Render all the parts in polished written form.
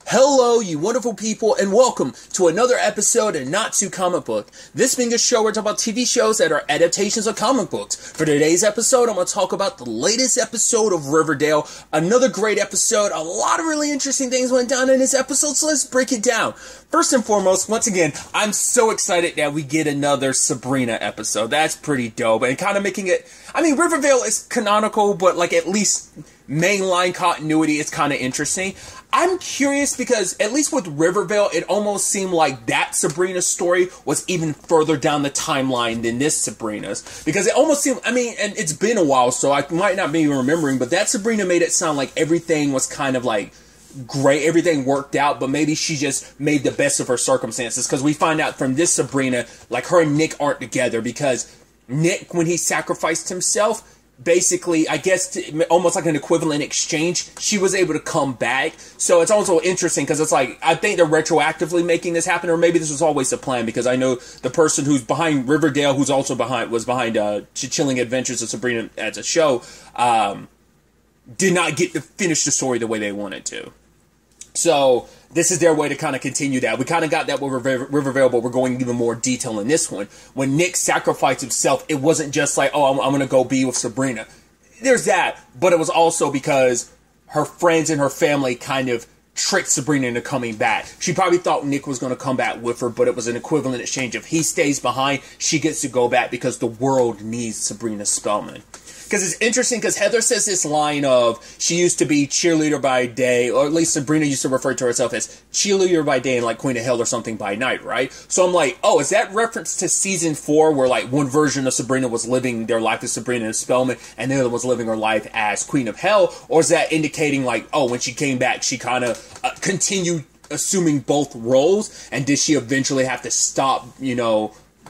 Hello, you wonderful people, and welcome to another episode of Not Too Comic Book. This being a show where we talk about TV shows that are adaptations of comic books. For today's episode, I'm going to talk about the latest episode of Riverdale. Another great episode. A lot of really interesting things went down in this episode, so let's break it down. First and foremost, once again, I'm so excited that we get another Sabrina episode. That's pretty dope, and kind of making it... I mean, Riverdale is canonical, but like at least mainline continuity is kind of interesting. I'm curious because, at least with Riverdale, it almost seemed like that Sabrina story was even further down the timeline than this Sabrina's. Because it almost seemed, I mean, and it's been a while, so I might not be remembering, but that Sabrina made it sound like everything was kind of like great, everything worked out, but maybe she just made the best of her circumstances. Because we find out from this Sabrina, like her and Nick aren't together because Nick, when he sacrificed himself, basically, I guess, almost like an equivalent exchange, she was able to come back. So it's also interesting because it's like, I think they're retroactively making this happen, or maybe this was always the plan, because I know the person who's behind Riverdale, who's also was behind Chilling Adventures of Sabrina as a show, did not get to finish the story the way they wanted to. So this is their way to kind of continue that. We kind of got that with Riverdale, but we're going even more detail in this one. When Nick sacrificed himself, it wasn't just like, oh, I'm going to go be with Sabrina. There's that, but it was also because her friends and her family kind of tricked Sabrina into coming back. She probably thought Nick was going to come back with her, but it was an equivalent exchange. If he stays behind, she gets to go back because the world needs Sabrina Spellman. Because it's interesting, because Heather says this line of, she used to be cheerleader by day, or at least Sabrina used to refer to herself as cheerleader by day and like Queen of Hell or something by night, right? So I'm like, oh, is that reference to season 4 where like one version of Sabrina was living their life as Sabrina Spellman and the other was living her life as Queen of Hell? Or is that indicating like, oh, when she came back, she kind of continued assuming both roles, and did she eventually have to stop,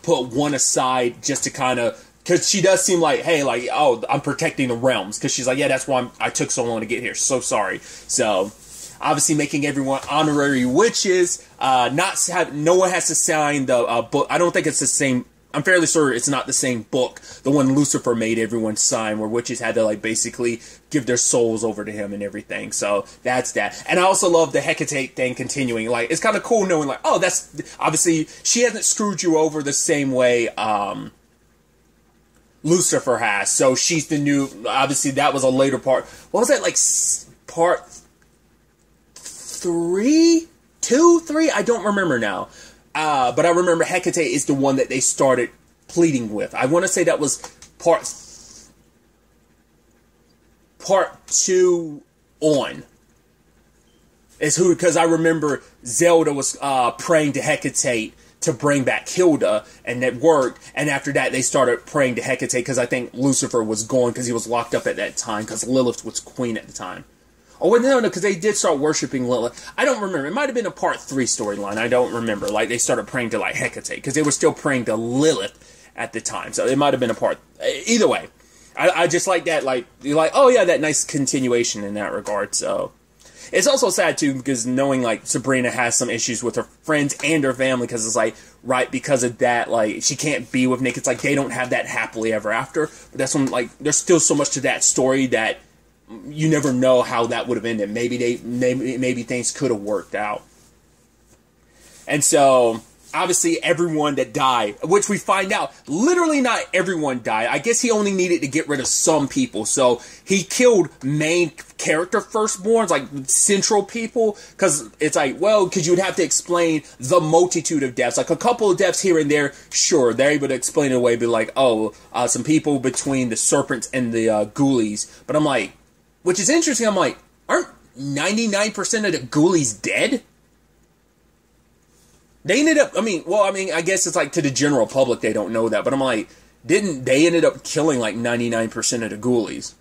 put one aside just to kind of... Because she does seem like, hey, like, oh, I'm protecting the realms. Because she's like, yeah, that's why I took so long to get here. So sorry. So, obviously making everyone honorary witches. No one has to sign the book. I don't think it's the same. I'm fairly sure it's not the same book. The one Lucifer made everyone sign, where witches had to, like, basically give their souls over to him and everything. So, that's that. And I also love the Hecate thing continuing. Like, it's kind of cool knowing, like, oh, that's... Obviously, she hasn't screwed you over the same way, Lucifer has, so she's the new, obviously that was a later part. What was that, like, part 3? 2? 3? I don't remember now. But I remember Hecate is the one that they started pleading with. I want to say that was part 2 on. Is who, because I remember Zelda was praying to Hecate to bring back Hilda, and that worked, and after that they started praying to Hecate, because I think Lucifer was gone, because he was locked up at that time, because Lilith was queen at the time. Oh, wait, no, because they did start worshipping Lilith. I don't remember. It might have been a part 3 storyline. I don't remember. Like, they started praying to, like, Hecate, because they were still praying to Lilith at the time, so it might have been a part... Either way, I just like that, like, you're like, oh yeah, that nice continuation in that regard, so... It's also sad, too, because knowing, like, Sabrina has some issues with her friends and her family, because it's like, right, because of that, like, she can't be with Nick. It's like, they don't have that happily ever after. But that's when, like, there's still so much to that story that you never know how that would have ended. Maybe things could have worked out. And so... Obviously, everyone that died, which we find out, literally not everyone died. I guess he only needed to get rid of some people. So, he killed main character firstborns, like central people. Because it's like, well, because you would have to explain the multitude of deaths. Like, a couple of deaths here and there, sure, they're able to explain it away. Be like, oh, some people between the serpents and the ghoulies. But I'm like, which is interesting, I'm like, aren't 99% of the ghoulies dead? They ended up, I guess it's like to the general public they don't know that, but I'm like, didn't they ended up killing like 99% of the ghoulies?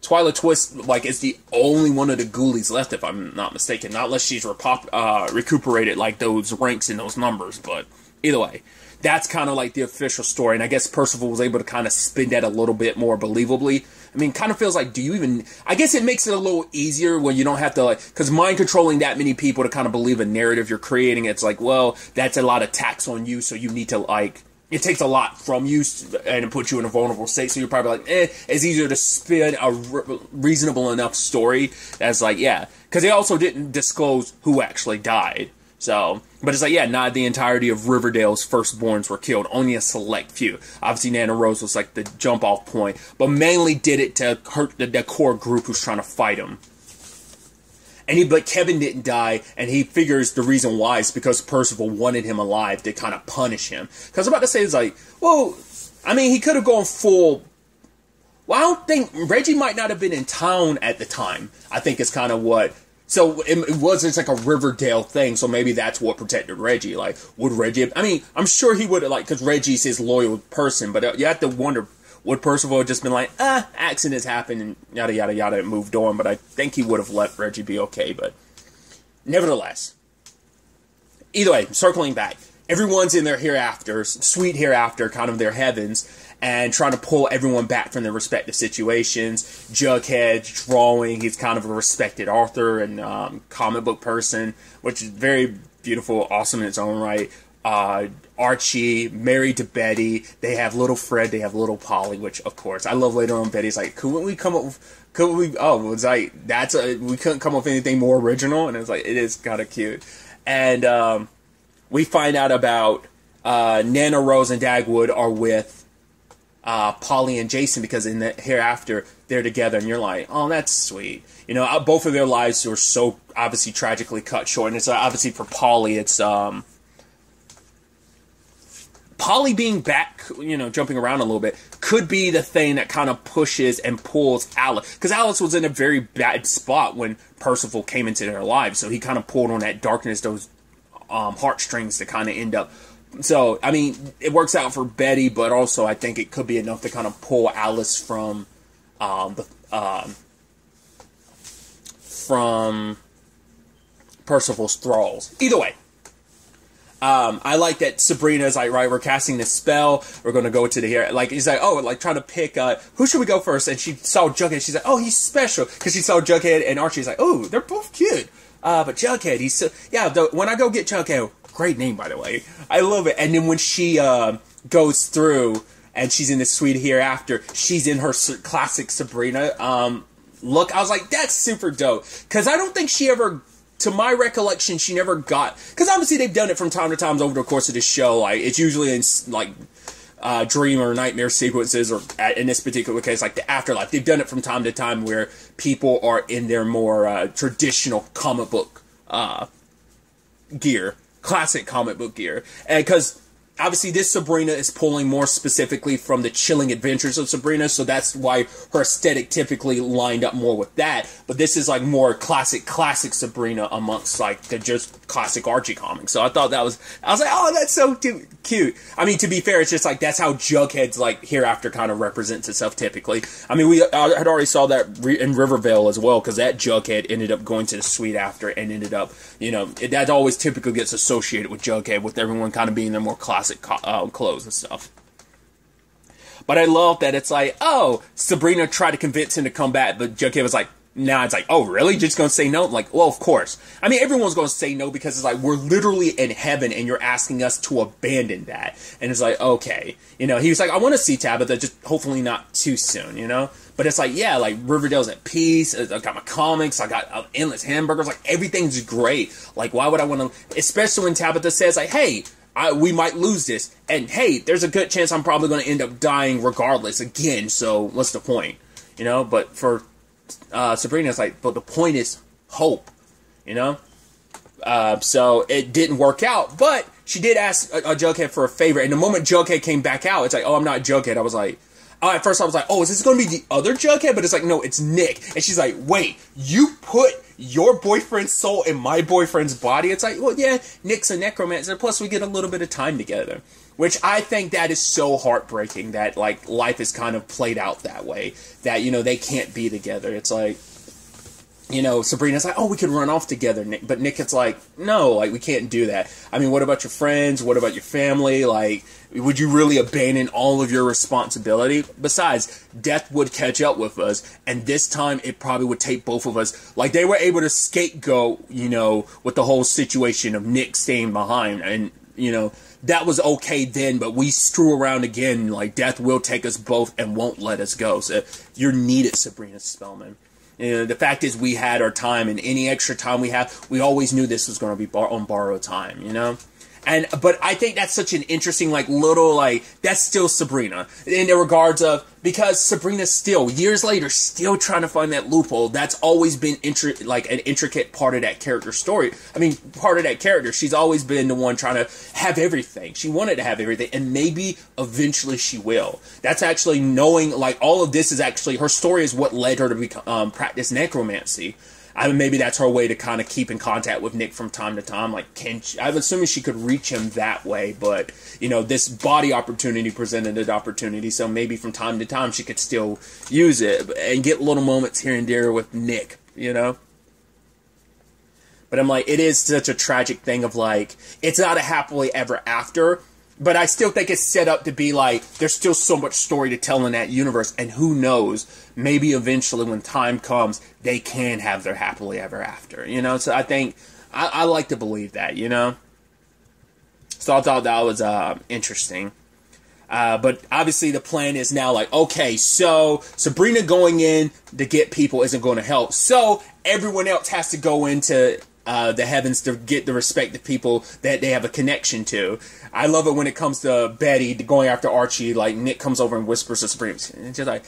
Twyla Twist, like, is the only one of the ghoulies left, if I'm not mistaken. Not unless she's recuperated like those ranks and those numbers, but either way. That's kind of like the official story, and I guess Percival was able to kind of spin that a little bit more believably. I mean, kind of feels like, I guess it makes it a little easier when you don't have to, like, because mind controlling that many people to kind of believe a narrative you're creating, it's like, well, that's a lot of tax on you, so you need to, like, it takes a lot from you, and it puts you in a vulnerable state, so you're probably like, it's easier to spin a reasonable enough story as like, yeah, because they also didn't disclose who actually died. So, but it's like, yeah, not the entirety of Riverdale's firstborns were killed, only a select few. Obviously, Nana Rose was like the jump-off point, but mainly did it to hurt the core group who's trying to fight him. But Kevin didn't die, and he figures the reason why is because Percival wanted him alive to kind of punish him. Because I'm about to say, it's like, well, I mean, he could have gone full... Well, I don't think... Reggie might not have been in town at the time, I think is kind of what... So, it was just like a Riverdale thing, so maybe that's what protected Reggie. Like, would Reggie have... I mean, I'm sure he would have, like, because Reggie's his loyal person, but you have to wonder... Would Percival have just been like, accidents happen, and yada, yada, yada, and moved on, but I think he would have let Reggie be okay, but... Nevertheless. Either way, circling back. Everyone's in their hereafters, sweet hereafter, kind of their heavens, and trying to pull everyone back from their respective situations. Jughead drawing, he's kind of a respected author and comic book person, which is very beautiful, awesome in its own right. Archie, married to Betty, they have little Fred, they have little Polly, which, of course, I love later on Betty's like, couldn't we come up with, it's like, we couldn't come up with anything more original, and it's like, it is kind of cute. And, we find out about, Nana Rose and Dagwood are with, Polly and Jason, because in the hereafter, they're together, and you're like, oh, that's sweet. You know, both of their lives were so, obviously, tragically cut short, and it's, obviously, for Polly, it's, Polly being back, you know, jumping around a little bit, could be the thing that kind of pushes and pulls Alice. Because Alice was in a very bad spot when Percival came into their lives. So he kind of pulled on that darkness, those heartstrings to kind of end up. So, I mean, it works out for Betty, but also I think it could be enough to kind of pull Alice from Percival's thralls. Either way. I like that Sabrina's like, right, we're casting this spell, we're going to go to the here, like, he's like, oh, like, trying to pick, who should we go first? And she saw Jughead, she's like, oh, he's special, because she saw Jughead and Archie's like, oh, they're both cute, but Jughead, he's so, yeah, when I go get Jughead, great name, by the way, I love it, and then when she, goes through, and she's in this sweet hereafter, she's in her classic Sabrina, look, I was like, that's super dope, because I don't think she ever... To my recollection, she never got... Because obviously they've done it from time to time over the course of the show. Like, it's usually in, like, dream or nightmare sequences, or in this particular case, like the afterlife. They've done it from time to time where people are in their more traditional comic book gear. Classic comic book gear. And because... Obviously, this Sabrina is pulling more specifically from the chilling adventures of Sabrina, so that's why her aesthetic typically lined up more with that. But this is like more classic Sabrina amongst like the just classic Archie comics. So I thought I was like, oh, that's so cute. I mean, to be fair, it's just like that's how Jughead's like hereafter kind of represents itself typically. I mean, I had already saw that in Riverdale as well, because that Jughead ended up going to the suite after and ended up, you know, that always typically gets associated with Jughead, with everyone kind of being their more classic clothes and stuff. But I love that it's like, oh, Sabrina tried to convince him to come back, but Jughead was like, nah, it's like, oh, really? Just gonna say no? I'm like, well, of course. I mean, everyone's gonna say no because it's like, we're literally in heaven and you're asking us to abandon that. And it's like, okay. You know, he was like, I want to see Tabitha, just hopefully not too soon, you know? But it's like, yeah, like, Riverdale's at peace, I got my comics, I got endless hamburgers, like, everything's great. Like, why would I want to, especially when Tabitha says, like, hey, we might lose this, and hey, there's a good chance I'm probably going to end up dying regardless again, so what's the point? You know, but for Sabrina, it's like, but the point is hope, you know? So it didn't work out, but she did ask Jughead for a favor, and the moment Jughead came back out, it's like, oh, I'm not Jughead. I was like, at first I was like, oh, is this going to be the other Jughead? But it's like, no, it's Nick. And she's like, wait, you put your boyfriend's soul in my boyfriend's body? It's like, well, yeah, Nick's a necromancer, plus we get a little bit of time together. Which I think that is so heartbreaking that, like, life is kind of played out that way. That, you know, they can't be together. It's like, you know, Sabrina's like, oh, we could run off together, Nick. But Nick, it's like, no, like, we can't do that. I mean, what about your friends? What about your family? Like, would you really abandon all of your responsibility? Besides, death would catch up with us, and this time it probably would take both of us. Like, they were able to scapegoat, you know, with the whole situation of Nick staying behind, and that was okay then, but we screw around again. Like, death will take us both and won't let us go. So you're needed, Sabrina Spellman. The fact is, we had our time, and any extra time we have, we always knew this was going to be on borrowed time, But I think that's such an interesting, that's still Sabrina in the regards of, because Sabrina's still, years later, still trying to find that loophole. That's always been an intricate part of that character's story. I mean, part of that character. She's always been the one trying to have everything. She wanted to have everything, and maybe eventually she will. That's actually knowing, all of this is actually, her story is what led her to practice necromancy. Maybe that's her way to kind of keep in contact with Nick from time to time. I'm assuming she could reach him that way, but, this body opportunity presented an opportunity, so maybe from time to time she could still use it and get little moments here and there with Nick, But I'm it is such a tragic thing of, it's not a happily ever after, but I still think it's set up to be there's still so much story to tell in that universe, and who knows, maybe eventually when time comes, they can have their happily ever after, So I think, I like to believe that, So I thought that was interesting. But obviously the plan is now okay, so Sabrina going in to get people isn't going to help, so everyone else has to go into the heavens to get the respective people that they have a connection to. I love it when it comes to Betty going after Archie. Nick comes over and whispers to Sabrina, and she's and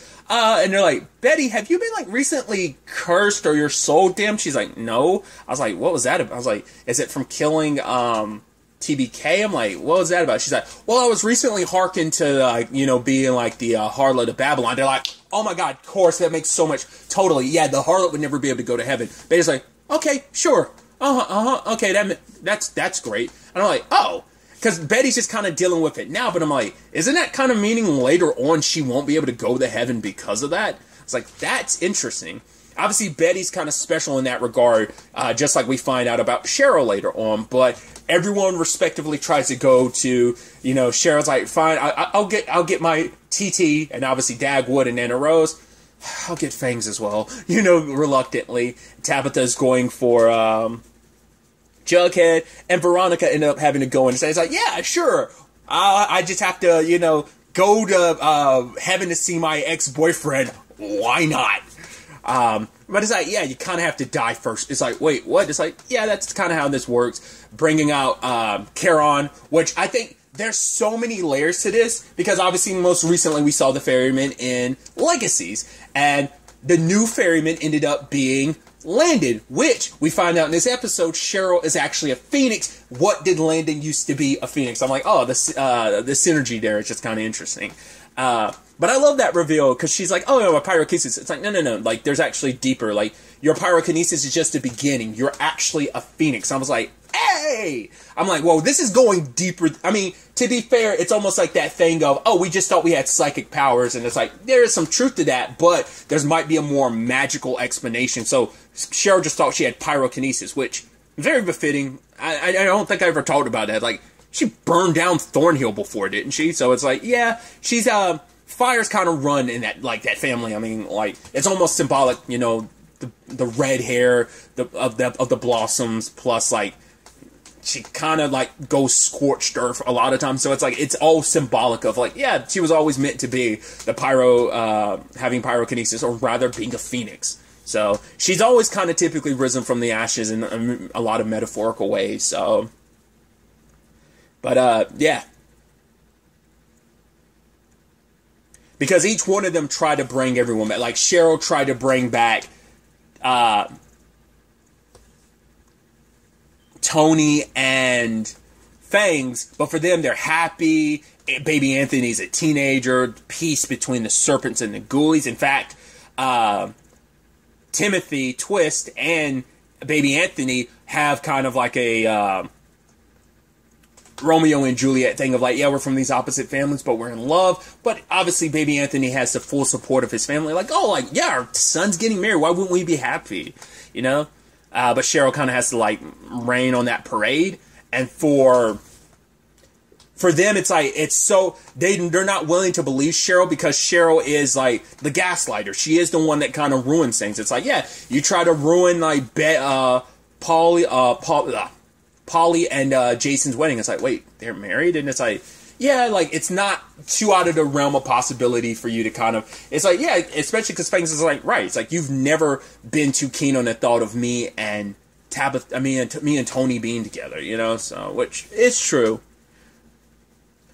they're like, Betty, have you been recently cursed or your soul dimmed? She's like, no. I was like, what was that about? I was like, is it from killing TBK? I'm like, what was that about? She's like, well, I was recently hearkened to being the harlot of Babylon. They're like, oh my god, of course, that makes so much, totally, yeah, the harlot would never be able to go to heaven. Betty's like, okay, sure. Okay, that's great. And I'm like, oh, because Betty's just kind of dealing with it now, but I'm like, isn't that kind of meaning later on she won't be able to go to heaven because of that? It's that's interesting. Obviously, Betty's kind of special in that regard, just like we find out about Cheryl later on, but everyone respectively tries to go to, Cheryl's like, fine, I'll get my TT, and obviously Dagwood and Nana Rose. I'll get Fangs as well, reluctantly. Tabitha's going for Jughead, and Veronica ended up having to go and say, it's yeah, sure. I just have to, go to heaven to see my ex-boyfriend. Why not? But it's yeah, you kind of have to die first. It's wait, what? It's yeah, that's kind of how this works. Bringing out Charon, which I think there's so many layers to this, because obviously most recently we saw the ferryman in Legacies, and the new ferryman ended up being Landon, which we find out in this episode, Cheryl is actually a phoenix. What did Landon used to be a phoenix? I'm oh, the synergy there is just kind of interesting. But I love that reveal, because she's oh, no, a pyrokinesis. It's no. There's actually deeper. Your pyrokinesis is just the beginning. You're actually a phoenix. I was hey! I'm whoa, this is going deeper. I mean, to be fair, it's almost that thing of, oh, we just thought we had psychic powers, and it's there is some truth to that, but there might be a more magical explanation. So Cheryl just thought she had pyrokinesis, which is very befitting. I don't think I ever talked about that. She burned down Thornhill before, didn't she? So it's yeah, she's fire's kind of run in that that family. I mean, it's almost symbolic, the red hair, of the blossoms, plus she kind of goes scorched earth a lot of times. So it's it's all symbolic of yeah, she was always meant to be the having pyrokinesis, or rather being a phoenix. So she's always kind of typically risen from the ashes in a lot of metaphorical ways. So, but yeah. Because each one of them tried to bring everyone back. Cheryl tried to bring back Tony and Fangs, but for them, they're happy. Baby Anthony's a teenager. Peace between the serpents and the ghoulies. In fact, Timothy Twist and Baby Anthony have kind of a Romeo and Juliet thing of yeah, we're from these opposite families, but we're in love. But obviously, Baby Anthony has the full support of his family. Yeah, our son's getting married. Why wouldn't we be happy? But Cheryl kind of has to rain on that parade. And for them, it's so they're not willing to believe Cheryl, because Cheryl is the gaslighter. She is the one that kind of ruins things. It's yeah, you try to ruin Polly and Jason's wedding. It's like, wait, they're married? And it's like, yeah, like, it's not too out of the realm of possibility for you to kind of... It's like, yeah, especially because Fangs is like, right, it's like, you've never been too keen on the thought of me and Tabitha... me and Tony being together, you know? So, which is true.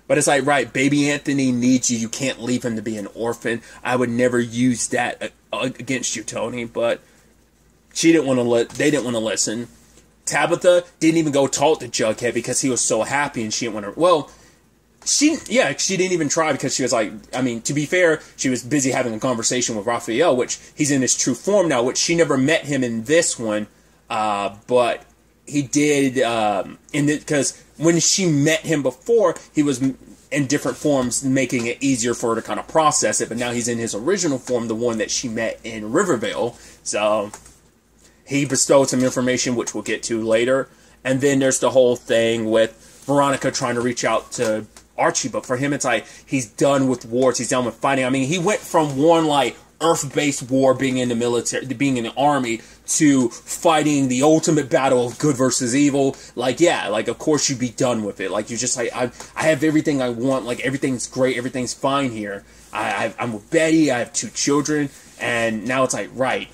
But it's like, right, baby Anthony needs you. You can't leave him to be an orphan. I would never use that against you, Tony. But they didn't want to listen. Tabitha didn't even go talk to Jughead because he was so happy and she didn't want to... Well... She didn't even try because she was like, I mean, to be fair, she was busy having a conversation with Raphael, which he's in his true form now, which she never met him in this one, but he did, because when she met him before, he was in different forms, making it easier for her to kind of process it, but now he's in his original form, the one that she met in Riverdale, so he bestowed some information, which we'll get to later, and then there's the whole thing with Veronica trying to reach out to Archie, but for him it's like he's done with wars, he's done with fighting. I mean, he went from one like Earth-based war, being in the military, being in the army, to fighting the ultimate battle of good versus evil. Like, yeah, like of course you'd be done with it. Like, you're just like, I have everything I want. Like, everything's great, everything's fine here. I'm with Betty, I have 2 children, and now it's like, right,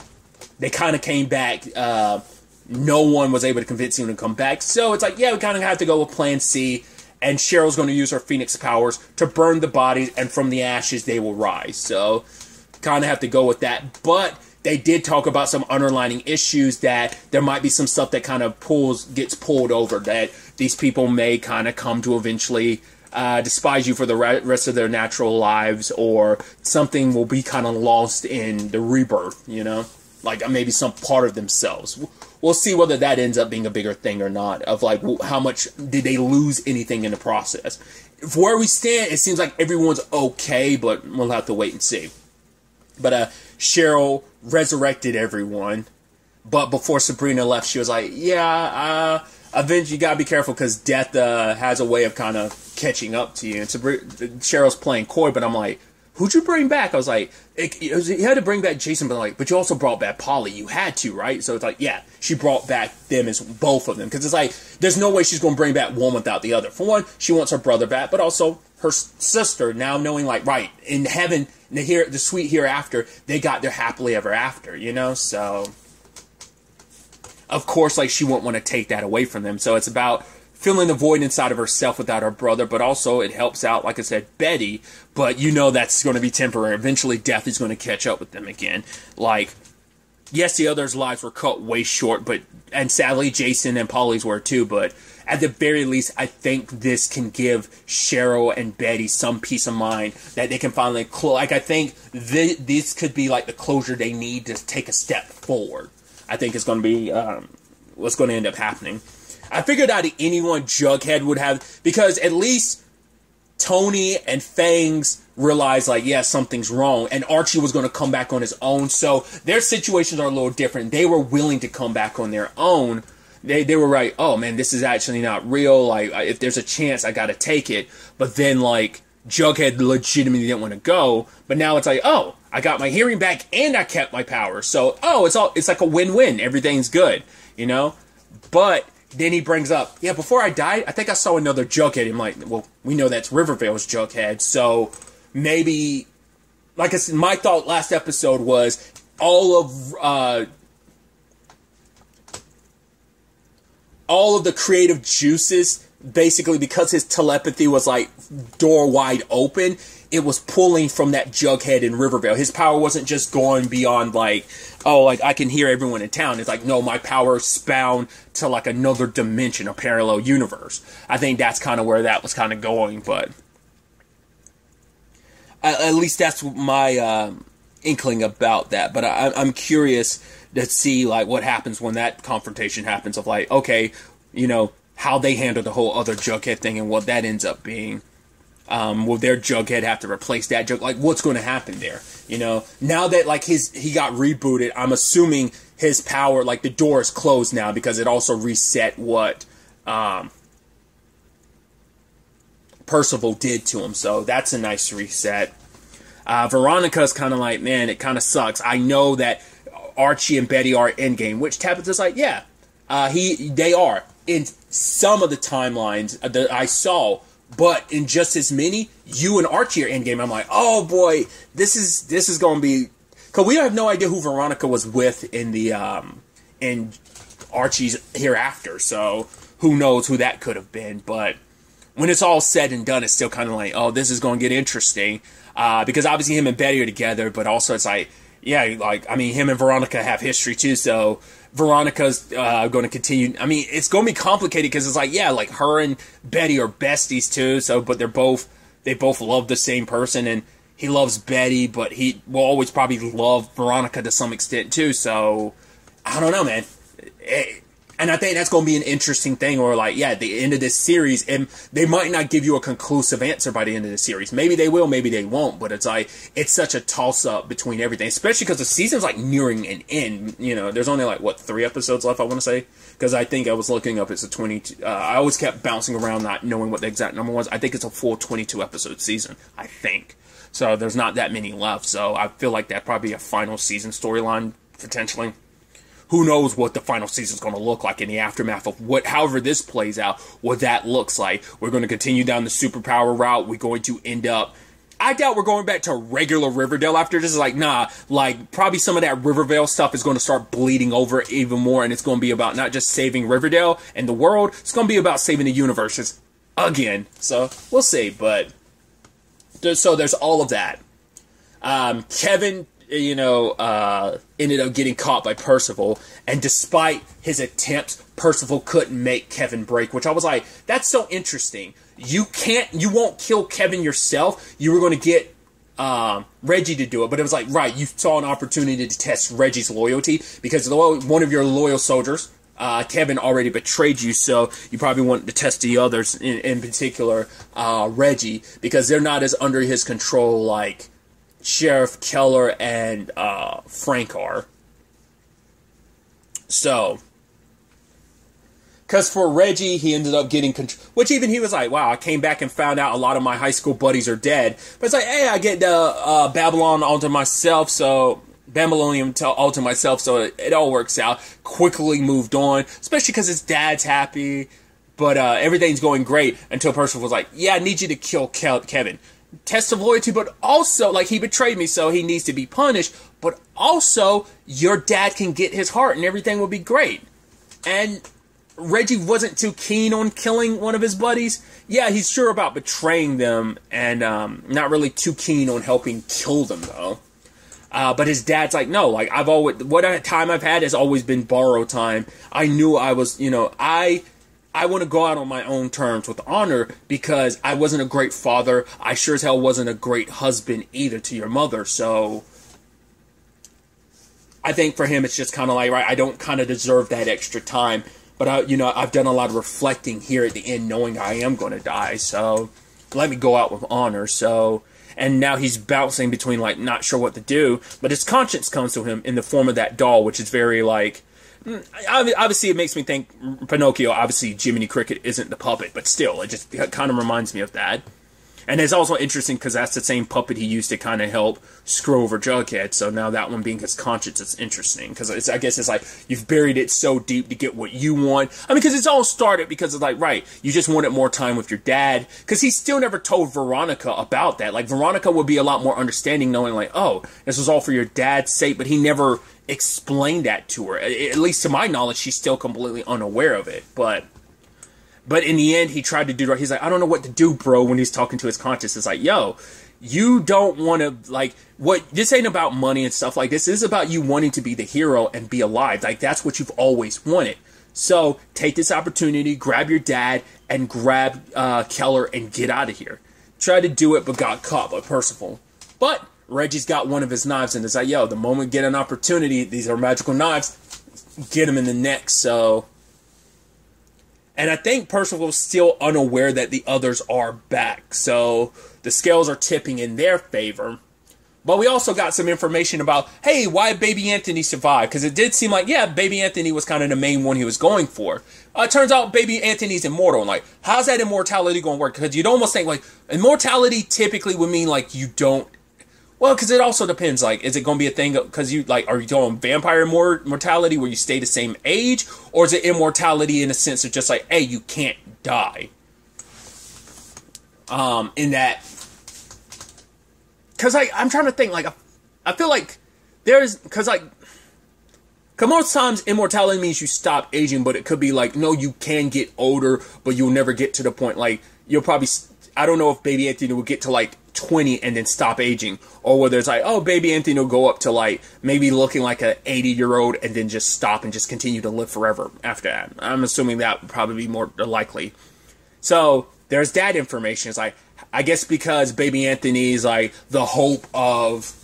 they kind of came back. No one was able to convince him to come back, so it's like, yeah, we kind of have to go with Plan C. And Cheryl's going to use her Phoenix powers to burn the bodies, and from the ashes they will rise. So, kind of have to go with that. But they did talk about some underlining issues, that there might be some stuff that kind of gets pulled over, that these people may kind of come to eventually despise you for the rest of their natural lives, or something will be kind of lost in the rebirth, you know? Like, maybe some part of themselves. We'll see whether that ends up being a bigger thing or not, of like, how much did they lose anything in the process. For where we stand, it seems like everyone's okay, but we'll have to wait and see. But Cheryl resurrected everyone, but before Sabrina left, she was like, yeah, eventually you gotta be careful, because death has a way of kind of catching up to you. And Cheryl's playing coy, but I'm like, who'd you bring back? I was like, you had to bring back Jason, but you also brought back Polly. You had to, right? So it's like, yeah, she brought back them as both of them. Because it's like, there's no way she's going to bring back one without the other. For one, she wants her brother back, but also her sister, now knowing, like, right, in heaven, the sweet hereafter, they got their happily ever after, you know? So, of course, like, she won't want to take that away from them. So it's about filling the void inside of herself without her brother, but also it helps out, like I said, Betty, but you know that's going to be temporary. Eventually, death is going to catch up with them again. Like, yes, the others' lives were cut way short, and sadly, Jason and Polly's were too, but at the very least, I think this can give Cheryl and Betty some peace of mind that they can finally like, I think this could be like the closure they need to take a step forward. I think it's going to be what's going to end up happening. I figured out anyone Jughead would have, because at least Tony and Fangs realized, like, yeah, something's wrong, and Archie was going to come back on his own, so their situations are a little different. They were willing to come back on their own. They were like, oh, man, this is actually not real. Like, if there's a chance, I got to take it. But then, like, Jughead legitimately didn't want to go, but now it's like, oh, I got my hearing back and I kept my power. So, oh, it's like a win-win. Everything's good, you know? But then he brings up, yeah, before I died, I think I saw another Jughead. I'm like, well, we know that's Rivervale's Jughead, so maybe, like I said, my thought last episode was all of the creative juices, basically, because his telepathy was like door wide open, it was pulling from that Jughead in Riverdale. His power wasn't just going beyond like, oh, like I can hear everyone in town. It's like, no, my power spawned to like another dimension, a parallel universe. I think that's kind of where that was kind of going, but at least that's my inkling about that. But I'm curious to see like what happens when that confrontation happens, of like, okay, you know, how they handle the whole other Jughead thing and what that ends up being. Will their Jughead have to replace that Jughead? Like, what's going to happen there? You know, now that like he got rebooted, I'm assuming his power, like the door is closed now because it also reset what Percival did to him. So that's a nice reset. Veronica's kind of like, man, it kind of sucks. I know that Archie and Betty are endgame, which Tabitha's like, yeah, they are. in some of the timelines that I saw, but in just as many, you and Archie are Endgame. I'm like, oh boy, this is going to be, because we have no idea who Veronica was with in the in Archie's Hereafter, so who knows who that could have been. But when it's all said and done, it's still kind of like, oh, this is going to get interesting, because obviously him and Betty are together, but also it's like, yeah, like, I mean, him and Veronica have history too, so Veronica's going to continue. I mean, it's going to be complicated because it's like, yeah, like her and Betty are besties too. So, but they both love the same person, and he loves Betty, but he will always probably love Veronica to some extent too. So, I don't know, man. And I think that's going to be an interesting thing, or like, yeah, at the end of this series, and they might not give you a conclusive answer by the end of the series. Maybe they will, maybe they won't, but it's like, it's such a toss-up between everything, especially because the season's like nearing an end. You know, there's only like, what, 3 episodes left, I want to say? Because I think I was looking up, it's a 22, I always kept bouncing around not knowing what the exact number was. I think it's a full 22 episode season, I think. So there's not that many left, so I feel like that'd probably be a final season storyline, potentially. Who knows what the final season is going to look like in the aftermath of however this plays out, what that looks like. We're going to continue down the superpower route. We're going to end up, I doubt we're going back to regular Riverdale after this. Is like, nah, like probably some of that Riverdale stuff is going to start bleeding over even more, and it's going to be about not just saving Riverdale and the world, it's going to be about saving the universes again. So we'll see, but so there's all of that. Kevin, you know, ended up getting caught by Percival, and despite his attempts, Percival couldn't make Kevin break, which I was like, that's so interesting. You won't kill Kevin yourself. You were going to get Reggie to do it, but it was like, right, you saw an opportunity to test Reggie's loyalty, because one of your loyal soldiers, Kevin, already betrayed you, so you probably wanted to test the others, in particular, Reggie, because they're not as under his control like Sheriff Keller and Frank are. So, because for Reggie, he ended up getting control, which even he was like, wow, I came back and found out a lot of my high school buddies are dead. But it's like, hey, I get the Babylonium all to myself, so it all works out. Quickly moved on, especially because his dad's happy, but everything's going great until Percival was like, yeah, I need you to kill Kevin. Test of loyalty, but also, like, he betrayed me, so he needs to be punished, but also, your dad can get his heart, and everything will be great. And Reggie wasn't too keen on killing one of his buddies. Yeah, he's sure about betraying them, and not really too keen on helping kill them, though. But his dad's like, no, like, what time I've had has always been borrowed time. I knew I was, you know, I want to go out on my own terms with honor, because I wasn't a great father. I sure as hell wasn't a great husband either to your mother. So I think for him, it's just kind of like, right, I don't kind of deserve that extra time. But, I've done a lot of reflecting here at the end, knowing I am going to die. So let me go out with honor. So, and now he's bouncing between, like, not sure what to do. But his conscience comes to him in the form of that doll, which is very, like, obviously, it makes me think Pinocchio. Obviously, Jiminy Cricket isn't the puppet, but still, it just kind of reminds me of that. And it's also interesting because that's the same puppet he used to kind of help screw over Jughead. So now that one being his conscience is interesting, because I guess it's like you've buried it so deep to get what you want. I mean, because it's all started because it's like, right, you just wanted more time with your dad, because he still never told Veronica about that. Like, Veronica would be a lot more understanding, knowing like, oh, this was all for your dad's sake, but he never explained that to her. At least to my knowledge, she's still completely unaware of it. But in the end, he tried to do right. He's like, I don't know what to do, bro, when he's talking to his conscience. It's like, yo, you don't want to, like, this ain't about money and stuff like this. This is about you wanting to be the hero and be alive. Like, that's what you've always wanted. So, take this opportunity, grab your dad, and grab Keller and get out of here. Tried to do it, but got caught by Percival. But Reggie's got one of his knives, and it's like, yo, the moment we get an opportunity, these are magical knives, get him in the neck, so. And I think Percival's still unaware that the others are back, so the scales are tipping in their favor. But we also got some information about, hey, why Baby Anthony survived, because it did seem like, yeah, Baby Anthony was kind of the main one he was going for. It turns out Baby Anthony's immortal, and like, how's that immortality going to work? Because you'd almost think, like, immortality typically would mean, like, you don't, Well, because it also depends. Like, is it going to be a thing? Because you like, are you going vampire mortality where you stay the same age, or is it immortality in a sense of just like, hey, you can't die? In that, because I'm trying to think. Like, I feel like because most times immortality means you stop aging, but it could be like, no, you can get older, but you'll never get to the point. Like, you'll probably, I don't know if baby Anthony will get to like 20 and then stop aging, or whether it's like, oh, baby Anthony will go up to like maybe looking like an 80-year-old and then just stop and just continue to live forever after that. I'm assuming that would probably be more likely. So there's that information. It's like, I guess because baby Anthony is like the hope of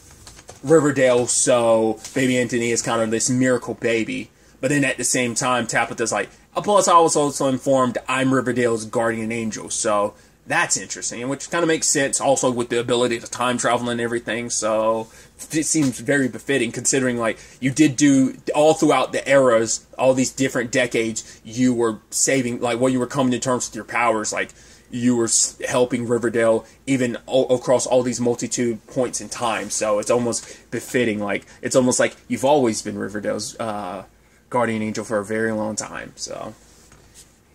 Riverdale, so baby Anthony is kind of this miracle baby. But then at the same time, Tabitha's like, plus I was also informed I'm Riverdale's guardian angel, so that's interesting, which kind of makes sense also with the ability to time travel and everything, so it seems very befitting considering like you did do all throughout the eras, all these different decades, you were saving, like when you were coming to terms with your powers, like you were helping Riverdale even across all these multitude points in time. So it's almost befitting. Like, it's almost like you've always been Riverdale's guardian angel for a very long time. So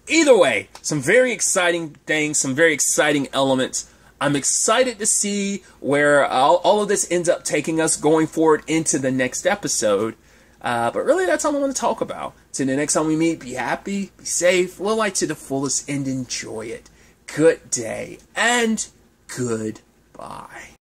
either way, some very exciting things, some very exciting elements. I'm excited to see where all of this ends up taking us going forward into the next episode. But really, that's all I want to talk about. So the next time we meet, be happy, be safe, live life to the fullest, and enjoy it. Good day, and goodbye.